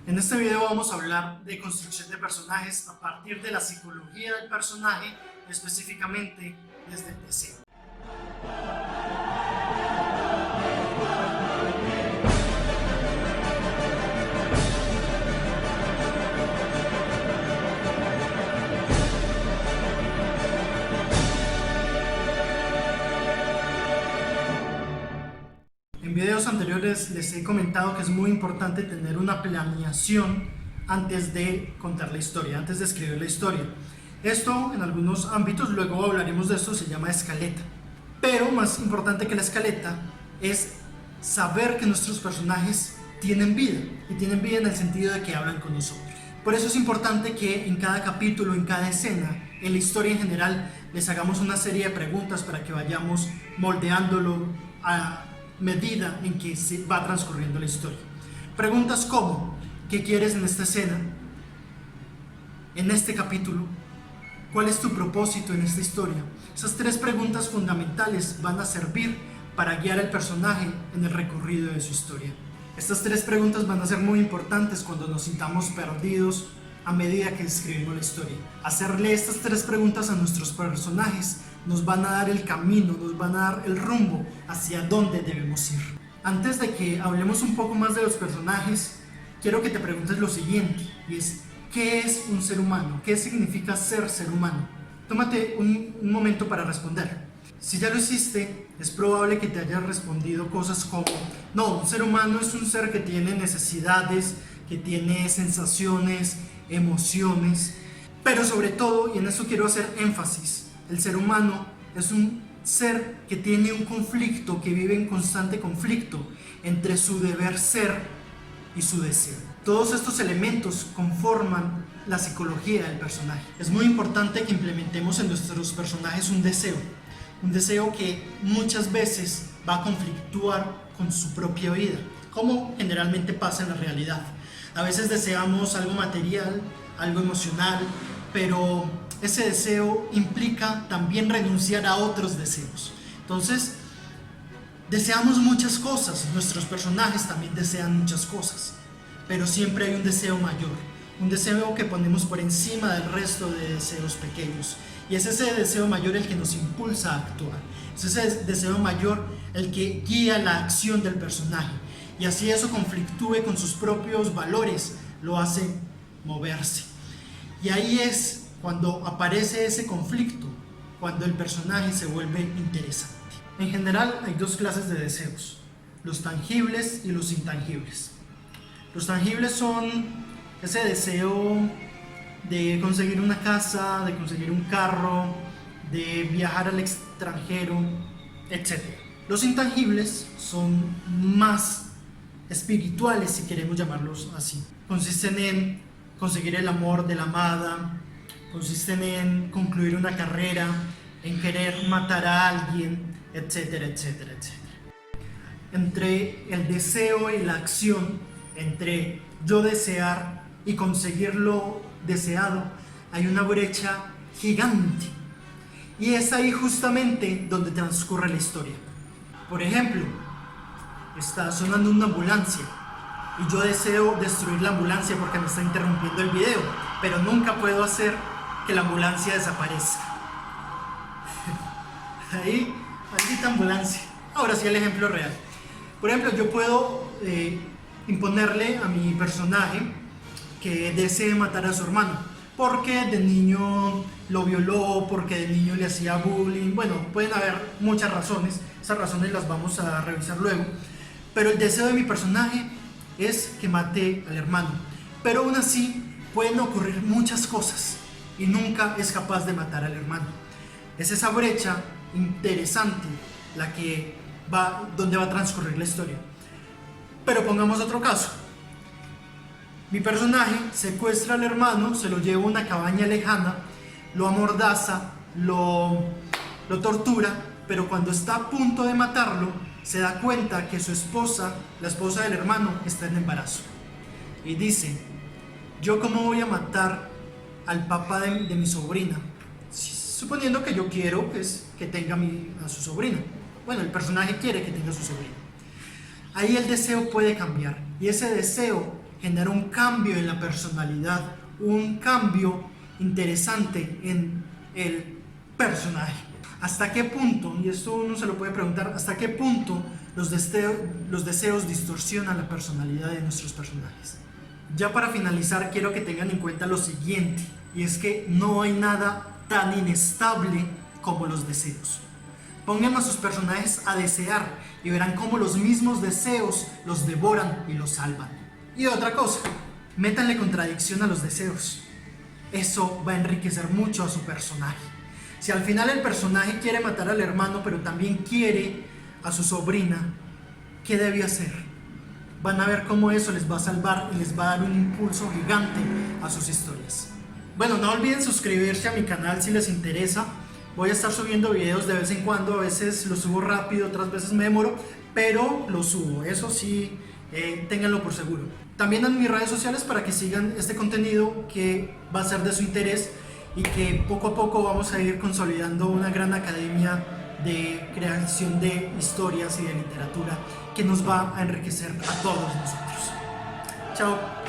En este video vamos a hablar de construcción de personajes a partir de la psicología del personaje, específicamente desde el deseo. En videos anteriores les he comentado que es muy importante tener una planeación antes de contar la historia, antes de escribir la historia. Esto en algunos ámbitos, luego hablaremos de esto, se llama escaleta. Pero más importante que la escaleta es saber que nuestros personajes tienen vida, y tienen vida en el sentido de que hablan con nosotros. Por eso es importante que en cada capítulo, en cada escena, en la historia en general, les hagamos una serie de preguntas para que vayamos moldeándolo a medida en que se va transcurriendo la historia. Preguntas como: ¿qué quieres en esta escena? En este capítulo, ¿cuál es tu propósito en esta historia? Esas tres preguntas fundamentales van a servir para guiar al personaje en el recorrido de su historia. Estas tres preguntas van a ser muy importantes cuando nos sintamos perdidos a medida que escribimos la historia. Hacerle estas tres preguntas a nuestros personajes nos van a dar el camino, nos van a dar el rumbo hacia dónde debemos ir. Antes de que hablemos un poco más de los personajes, quiero que te preguntes lo siguiente, y es: ¿qué es un ser humano? ¿Qué significa ser humano? Tómate un momento para responder. Si ya lo hiciste, es probable que te hayas respondido cosas como: no, un ser humano es un ser que tiene necesidades, que tiene sensaciones, emociones, pero sobre todo, y en eso quiero hacer énfasis, el ser humano es un ser que tiene un conflicto, que vive en constante conflicto entre su deber ser y su deseo. Todos estos elementos conforman la psicología del personaje. Es muy importante que implementemos en nuestros personajes un deseo que muchas veces va a conflictuar con su propia vida, como generalmente pasa en la realidad. A veces deseamos algo material, algo emocional, pero ese deseo implica también renunciar a otros deseos. Entonces, deseamos muchas cosas, nuestros personajes también desean muchas cosas, pero siempre hay un deseo mayor, un deseo que ponemos por encima del resto de deseos pequeños. Y es ese deseo mayor el que nos impulsa a actuar, es ese deseo mayor el que guía la acción del personaje, y así eso conflictúe con sus propios valores, lo hace moverse. Y ahí es cuando aparece ese conflicto, cuando el personaje se vuelve interesante. En general hay dos clases de deseos: los tangibles y los intangibles. Los tangibles son ese deseo de conseguir una casa, de conseguir un carro, de viajar al extranjero, etc. Los intangibles son más espirituales, si queremos llamarlos así. Consisten en conseguir el amor de la amada, consisten en concluir una carrera, en querer matar a alguien, etcétera, etcétera, etcétera. Entre el deseo y la acción, entre yo desear y conseguir lo deseado, hay una brecha gigante, y es ahí justamente donde transcurre la historia. Por ejemplo, está sonando una ambulancia y yo deseo destruir la ambulancia porque me está interrumpiendo el video, pero nunca puedo hacer que la ambulancia desaparezca. Ahí, maldita ambulancia. Ahora sí, el ejemplo real. Por ejemplo, yo puedo imponerle a mi personaje que desee matar a su hermano, porque de niño lo violó, porque de niño le hacía bullying. Bueno, pueden haber muchas razones, esas razones las vamos a revisar luego, pero el deseo de mi personaje es que mate al hermano, pero aún así pueden ocurrir muchas cosas y nunca es capaz de matar al hermano. Es esa brecha interesante la que donde va a transcurrir la historia. Pero pongamos otro caso. Mi personaje secuestra al hermano, se lo lleva a una cabaña lejana, lo amordaza, lo tortura, pero cuando está a punto de matarlo, se da cuenta que su esposa, la esposa del hermano, está en embarazo. Y dice: ¿yo cómo voy a matar al papá de mi sobrina? Suponiendo que yo quiero, pues, que tenga a su sobrina. Bueno, el personaje quiere que tenga a su sobrina. Ahí el deseo puede cambiar, y ese deseo genera un cambio en la personalidad, un cambio interesante en el personaje. ¿Hasta qué punto, y esto uno se lo puede preguntar, hasta qué punto los deseos distorsionan la personalidad de nuestros personajes? Ya para finalizar, quiero que tengan en cuenta lo siguiente, y es que no hay nada tan inestable como los deseos. Pongan a sus personajes a desear y verán cómo los mismos deseos los devoran y los salvan. Y otra cosa, métanle contradicción a los deseos. Eso va a enriquecer mucho a su personaje. Si al final el personaje quiere matar al hermano, pero también quiere a su sobrina, ¿qué debe hacer? Van a ver cómo eso les va a salvar y les va a dar un impulso gigante a sus historias. Bueno, no olviden suscribirse a mi canal si les interesa. Voy a estar subiendo videos de vez en cuando, a veces los subo rápido, otras veces me demoro, pero los subo, eso sí, ténganlo por seguro. También en mis redes sociales para que sigan este contenido que va a ser de su interés y que poco a poco vamos a ir consolidando una gran academia de creación de historias y de literatura que nos va a enriquecer a todos nosotros. Chao.